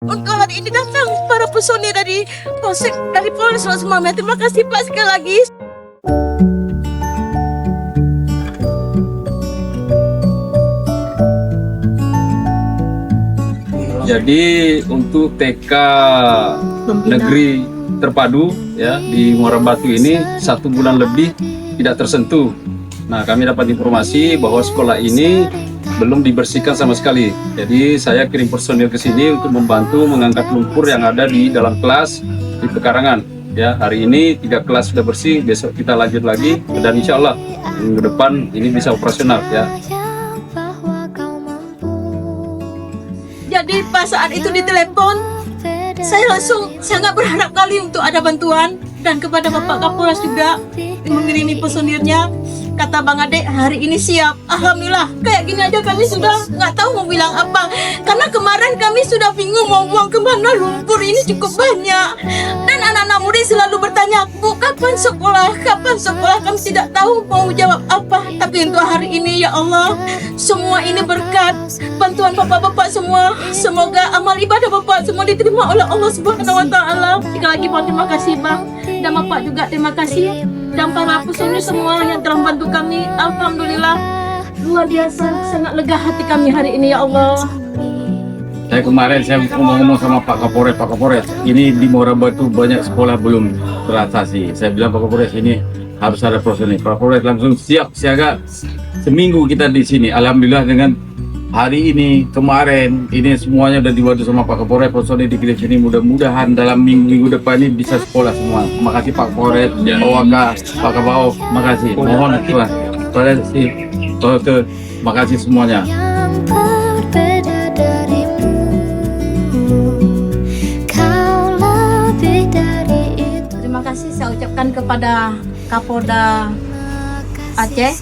untuk hari ini datang para personil dari Polsek, dari Polres Sumatera. Terima kasih Pak sekali lagi. Jadi untuk TK negeri terpadu ya di Muara Batu ini 1 bulan lebih tidak tersentuh. Nah, kami dapat informasi bahwa sekolah ini belum dibersihkan sama sekali. Jadi saya kirim personil ke sini untuk membantu mengangkat lumpur yang ada di dalam kelas di pekarangan. Ya, hari ini 3 kelas sudah bersih, besok kita lanjut lagi dan insya Allah minggu depan ini bisa operasional ya. Jadi pas saat itu ditelepon, saya langsung sangat berharap kali untuk ada bantuan, dan kepada Bapak Kapolres juga mengirimi personilnya. Kata Bang Ade, hari ini siap. Alhamdulillah, kayak gini aja kami sudah nggak tahu mau bilang apa. Karena kemarin kami sudah bingung mau buang kemana, lumpur ini cukup banyak. Dan anak-anak murid selalu bertanya, Bu, kapan sekolah? Kapan sekolah? Kami tidak tahu mau jawab apa. Tapi untuk hari ini, ya Allah, semua ini berkat bantuan bapak-bapak semua. Semoga amal ibadah bapak semua diterima oleh Allah Subhanahu Wa Taala. Sekali lagi Pak, terima kasih Bang, dan Bapak juga terima kasih, dan para personil semua yang telah membantu kami. Alhamdulillah, luar biasa, sangat lega hati kami hari ini, ya Allah. Saya kemarin ngomong sama Pak Kapolres, ini di Muara Batu banyak sekolah belum teratasi. Saya bilang Pak Kapolres ini harus ada personil. Pak Kapolres langsung siap siaga. Seminggu kita di sini. Alhamdulillah dengan hari ini, kemarin ini semuanya udah dibantu sama Pak Kapolres, personil di sini. Mudah-mudahan dalam minggu depan ini bisa sekolah semua. Terima kasih Pak Kapolres, Pak Waka, Pak Kabao, makasih. Mohon Tuhan, terima kasih semuanya. Terima kasih saya ucapkan kepada Kapolda Aceh,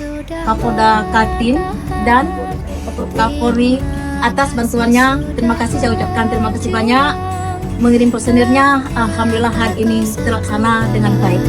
Kapolda Kaltim, dan Kapolri atas bantuannya. Terima kasih saya ucapkan, terima kasih banyak. Mengirim personilnya, alhamdulillah hari ini terlaksana dengan baik.